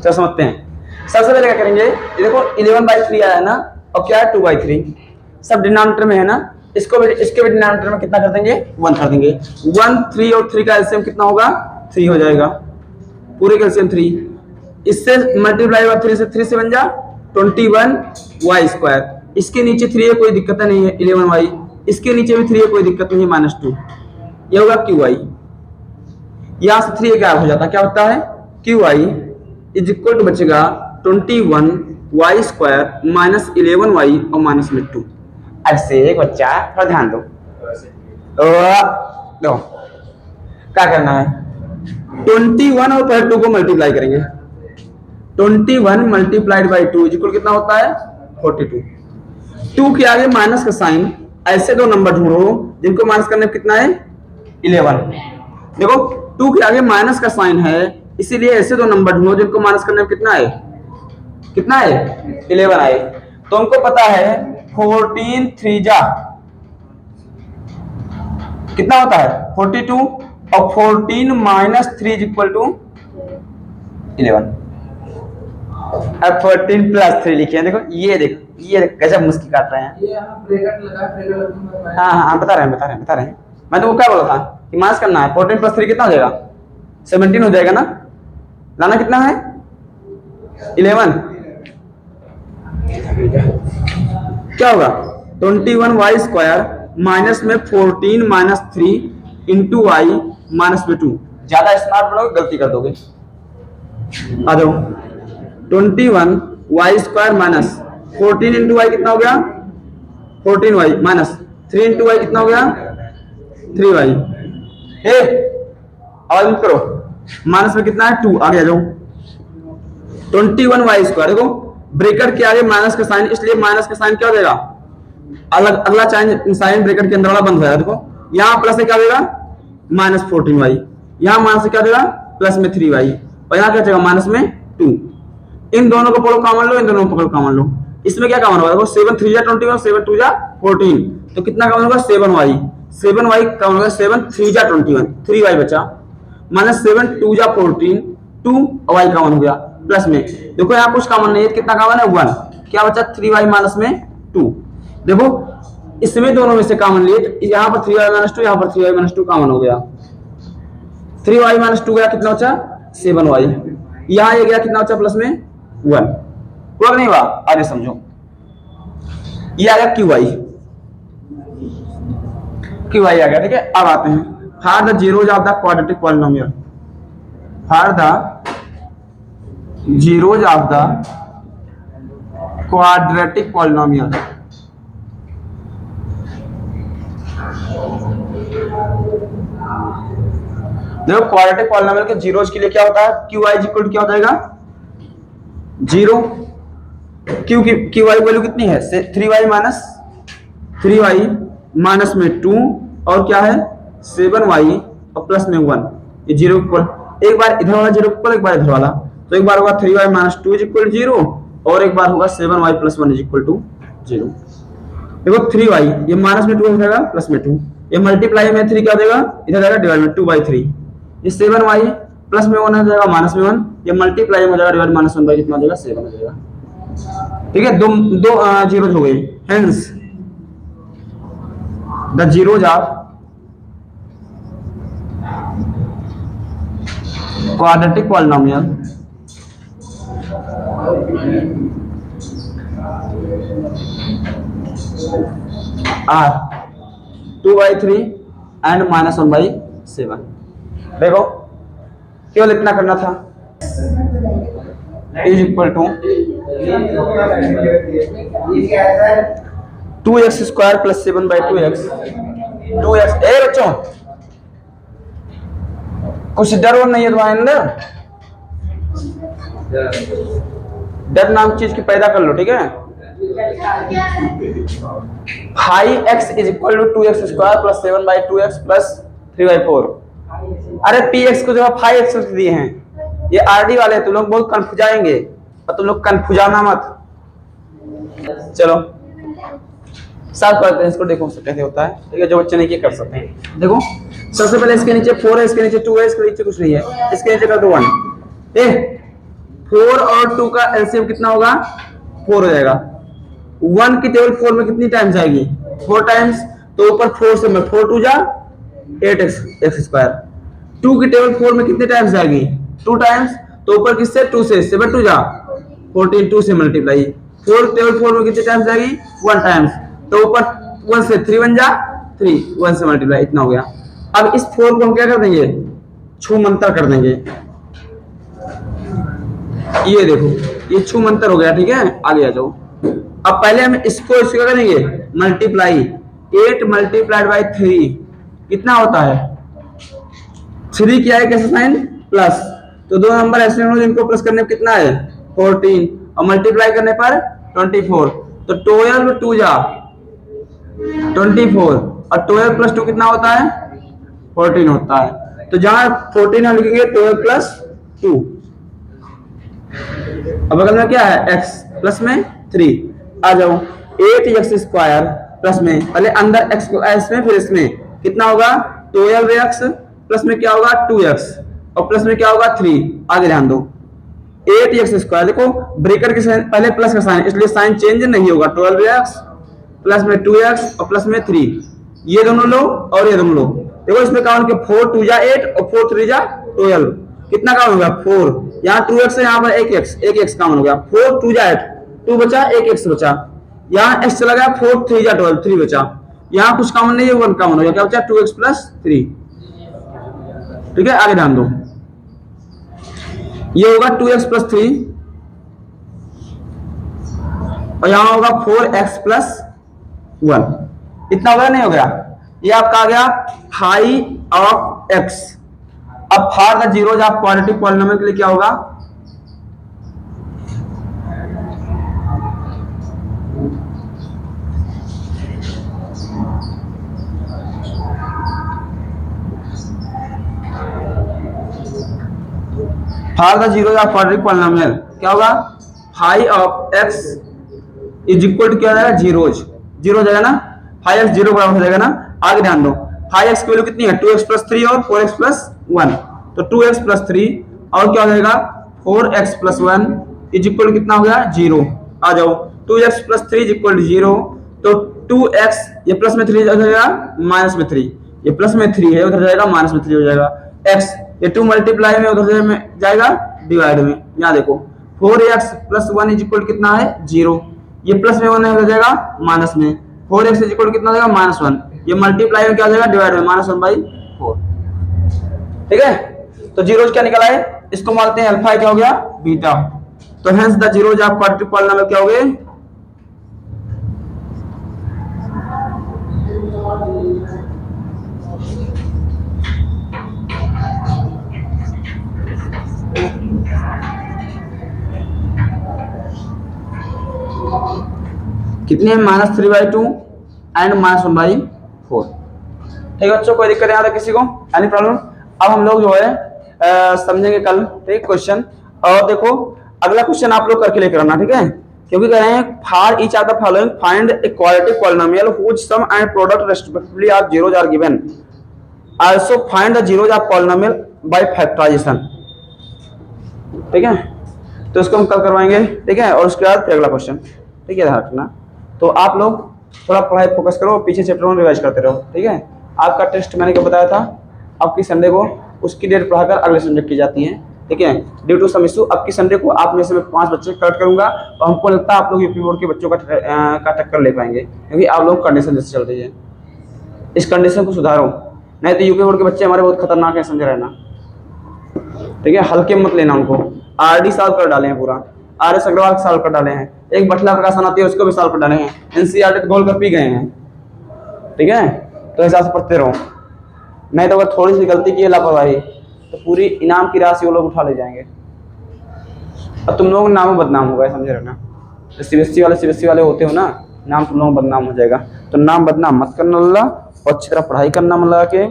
चलो समझते हैं। सबसे पहले क्या करेंगे, ये देखो 11/3 आया है ना, और क्या है 2/3, सब डिनोमिनेटर में है ना, इसको भी इसके भी डिनोमिनेटर में कितना कर देंगे 1 कर देंगे। 1 3 और 3 का एलसीएम कितना होगा 3 हो जाएगा, पूरे का एलसीएम 3, इससे मल्टीप्लाई हुआ 3 से 3 से बन जा 21y²। इसके नीचे 3 है कोई दिक्कत नहीं है 11y, इसके नीचे भी 3 है कोई दिक्कत नहीं है -2, ये होगा qy। यहां से 3 गायब हो जाता, क्या होता है qy इज इक्वल टू बचेगा 21y² माइनस 11y और माइनस में 2। ऐसे एक बच्चा थोड़ा ध्यान दो, क्या करना है 21 और पहले 2 को मल्टीप्लाई करेंगे, 21 मल्टीप्लाइड बाई 2 इक्वल कितना होता है 42। 2 के आगे माइनस का साइन, ऐसे दो नंबर ढूंढो जिनको माइनस करने में कितना है 11। देखो 2 के आगे माइनस का साइन है, इसीलिए ऐसे दो नंबर ढूंढो जिनको माइनस करने में कितना है 11 आए। तो हमको पता है 14 3 जा कितना होता है 42, और 14 माइनस 3 इक्वल टू 11। अब 14 प्लस 3 लिखे हैं, देखो ये गजब मुस्की काट रहे हैं। ये हम ब्रैकेट लगा हाँ बता रहे हैं। मैं तो वो क्या बोला था कि माइनस करना है, 14 प्लस 3 कितना हो जाएगा 17 हो जाएगा ना, लाना कितना है 11, क्या होगा 21y² माइनस में 14 माइनस 3 इंटू y माइनस में 2। ज्यादा स्मार्ट बनोगे गलती कर दोगे। आ जाओ 21y² माइनस 14 इंटू y कितना हो गया 14y माइनस 3 इंटू y कितना हो गया 3y। आवाज मत करो, माइनस में कितना है 2, आगे आ जाओ 21y²। देखो ब्रैकेट के आगे माइनस का साइन, इसलिए माइनस का साइन क्या हो जाएगा अगला साइन ब्रैकेट के अंदर वाला बंद हो जाएगा। देखो यहाँ प्लस से क्या देगा -14y, यहाँ माइनस से क्या देगा प्लस में 3y, और यहाँ क्या देगा माइनस में 2। इन दोनों को पकड़ो कॉमन लो, इन दोनों को पकड़ो कॉमन लो। इसमें क्या कॉमन होगा देखो 7 3 जा 21, 7 2 जा 14, तो कितना कॉमन होगा 7y, 7y कॉमन होगा 7 3 जा 21, 3y बचा, माइनस 7 2 जा 14, 2y कॉमन हो गया प्लस में। देखो यहाँ कुछ कॉमन नहीं है, कितना कॉमन है 1, क्या बचा 3y माइनस में 2। देखो इसमें दोनों में से कॉमन लिए, तो यहाँ पर 3y माइनस 2, यहाँ पर 3y माइनस 2 कॉमन हो गया, 3y माइनस 2 गया कितना बचा 7y, यहाँ ये गया कितना बचा प्लस में 1। हुआ नहीं हुआ, आगे समझो। ये आ गया qy आ गया, ठीक है। अब आते हैं find the zeros of the quadratic polynomial, find the zeros of the quadratic polynomial. देखो क्वाड्रेटिक पॉलिनोमियल के जीरोस के लिए क्या होता है qy इक्वल टू क्या हो जाएगा 0, क्यू की qy वैल्यू कितनी है 3y माइनस 3y माइनस में 2 और क्या है 7y और प्लस में 1, ये 0 इक्वल, एक बार इधर वाला 0 इक्वल, एक बार इधर वाला, तो एक बार होगा 3y माइनस 2 इक्वल 0 और एक बार होगा 7y प्लस 1 इक्वल टू 0। देखो 3y ये माइनस में 2 हो जाएगा प्लस में 2, ये मल्टीप्लाई में 3 क्या हो जाएगा इधर जाएगा डिवाइड में 2/3, ये 7y प्लस में 1 हो जाएगा माइनस में 1, ये मल्टीप्लाई में हो जाएगा डिवाइड माइनस 1 बाई कितना हो जाएगा 7 हो जाएगा। ठीक है, दो जीरोज हो गए, hence the zeros of quadratic polynomial are 2/3 and -1/7। देखो केवल इतना करना था, is equal to 2x² plus 7/2x 2x। ए बच्चों कुछ डर और नहीं है तुम्हारे अंदर, डर नाम चीज की पैदा कर लो, ठीक है। 5x is equal to 2x² plus 7/2x plus 3/4। अरे px को जो 5x दिए हैं, ये आरडी वाले तुम लोग बहुत कंफ्यूज आएंगे, और तुम लोग कंफ्यूजाना मत। चलो साफ करते हैं इसको, देखो कैसे होता है, ठीक है। जो बच्चे नहीं किए कर सकते हैं। देखो सबसे पहले इसके नीचे 4 है, इसके नीचे 2 है, इसके नीचे कुछ नहीं है, इसके नीचे कर दो 1। 4 और 2 का एलसीएम कितना होगा? 4 हो जाएगा। 1 की टेबल 4 में कितनी टाइम्स आएगी? 4 टाइम्स। तो ऊपर 4 से मैं 4 2 जा 8x स्क्वायर। 2 की टेबल 4 में कितनी टाइम्स आएगी? 2 टाइम्स। तो ऊपर किससे? 2 से 7 2 जा 14, 2 से मल्टीप्लाई। 4 टेबल 4 में कितनी टाइम्स आएगी? 1 टाइम्स। तो ऊपर 1 से 3 1 जा 3, 1 से मल्टीप्लाई, इतना हो गया। अब इस 4 को हम क्या कर देंगे? छू मंतर कर देंगे। ये देखो, ये छू मंतर हो गया, ठीक है। आगे आ जाओ। अब पहले हम इसको क्या करेंगे? मल्टीप्लाई। 8 मल्टीप्लाइड बाई 3 कितना होता है? 3 क्या है? कैसे साइन? प्लस। तो दो नंबर ऐसे होंगे जिनको प्लस करने पर कितना है? 14 और मल्टीप्लाई करने पर 24। तो 12 2 जा 24 और 12 प्लस 2 कितना होता है? 14 होता है। तो जहां 14 हम लिखेंगे 12 प्लस 2। अब बगल में क्या है? x प्लस में 3। आ जाओ। 8x स्क्वायर प्लस में, पहले अंदर x को s में, फिर इसमें कितना होगा? 12x प्लस में क्या होगा? 2x और प्लस में क्या होगा? 3। आगे ध्यान दो। 8x स्क्वायर, देखो ब्रेकर के साइन पहले प्लस का साइन, इसलिए साइन चेंज नहीं होगा। 12x प्लस में 2x और प्लस में 3, ये दोनों लो और ये दोनों लो। देखो इसमें काउंट के 4 2 जा 8 और 4 3 जा 12, कितना काउंट हो गया? 4। यहाँ 2x है, यहाँ पर 1x काउंट हो गया। 4 2 जा 8, 2 बचा, 1x बचा। यहाँ x चला गया, 4 3 जा 12, 3 बचा। यहाँ कुछ काउंट नहीं है, 1 काउंट हो गया। क्या बचा? 2x plus 3। ठीक है, आगे ध्यान दो। ये होगा 2x प्लस 3 और यहाँ होगा 4x प्लस 1। इतना हो गया? नहीं हो गया? ये आपका आ गया फाई ऑफ x। अब for the zeros of quadratic polynomial के लिए क्या होगा? For the zeros of quadratic polynomial क्या होगा? Phi of x is equal to क्या हो जाएगा? जीरोज। जीरो हो जाएगा ना? फाई एक्स जीरो बराबर हो जाएगा ना? आगे ध्यान दो। फाई एक्स की वैल्यू कितनी है? 2x प्लस 3 और 4x प्लस 1। तो 2x प्लस 3 और क्या हो जाएगा? 4x प्लस 1 इज इक्वल कितना हो गया? 0। आ जाओ। 2x plus 3 is equal to 0। तो 2x, ये प्लस में 3 हो जाएगा माइनस में 3, ये प्लस में 3 है उधर जाएगा माइनस में 3 हो जाएगा। x ये 2 मल्टीप्लाई में उधर में जाएगा डिवाइड में। यहाँ देखो 4x प्लस 1 इज इक्वल कितना है? 0। ये प्लस में 1 हो जाएगा माइनस में। 4x इज इक्वल कितना हो जाएगा? माइनस 1। ये मल्टीप्लाई में क्या हो जाएगा? डिवाइड में -1/4। ठीक है, तो जीरोज क्या निकला है? इसको मानते हैं अल्फा, क्या हो गया? बीटा। तो hence the zeros of quadratic polynomial क्या हो गए? कितने हैं? -3/2 एंड -1/4। ठीक है बच्चों, कोई दिक्कत यहाँ तक किसी को? Any problem? अब हम लोग जो है समझेंगे कल, ठीक क्वेश्चन। और देखो अगला क्वेश्चन आप लोग करके लेकर आना, ठीक है, क्योंकि कह रहे हैं for each of the following find a quadratic polynomial which sum and product respectively of zeros are given. Also find the zeros of polynomial by factorisation. ठीक है, तो इसको हम कल करवाएंगे, ठीक है। और उसके बाद फिर अगला क्वेश्चन, ठीक है, ध्यान रखना। तो आप लोग थोड़ा पढ़ाई फोकस करो, पीछे चैप्टर 1 रिवाइज करते रहो, ठीक है। आपका टेस्ट मैंने क्या बताया था, आपकी संडे को उसकी डेट पढ़ाकर अगले सब्जेक्ट की जाती है, ठीक है। ड्यू टू सम इशू आपकी संडे को आप में से मैं 5 बच्चे कलेक्ट करूंगा और हमको लगता है आप लोग यूपी बोर्ड के बच्चों का टक्कर ले पाएंगे, क्योंकि आप लोग कंडीशन जैसे चल रही है। इस कंडीशन को सुधारो, नहीं तो यूपी बोर्ड के बच्चे हमारे बहुत खतरनाक है, समझे रहना, ठीक है। हल्के मत लेना उनको। आरडी सॉल्व कर डाले हैं पूरा, RS अग्रवाल सॉल्व कर डाले हैं, एक बटला प्रकाशन आती है उसको भी सॉल्व कर डाले हैं, NCERT घोल कर पी गए हैं, ठीक है। तो हिसाब से पढ़ते रहो, नहीं तो अगर थोड़ी सी गलती की है, लापरवाही, तो पूरी इनाम की राशि वो लोग उठा ले जाएंगे और तुम लोगों का नाम बदनाम होगा, समझे रहना। CBSE वाले होते हो ना, नाम तुम लोगों का बदनाम हो जाएगा। तो नाम बदनाम मत करना, और अच्छी तरह पढ़ाई करना मन लगा के।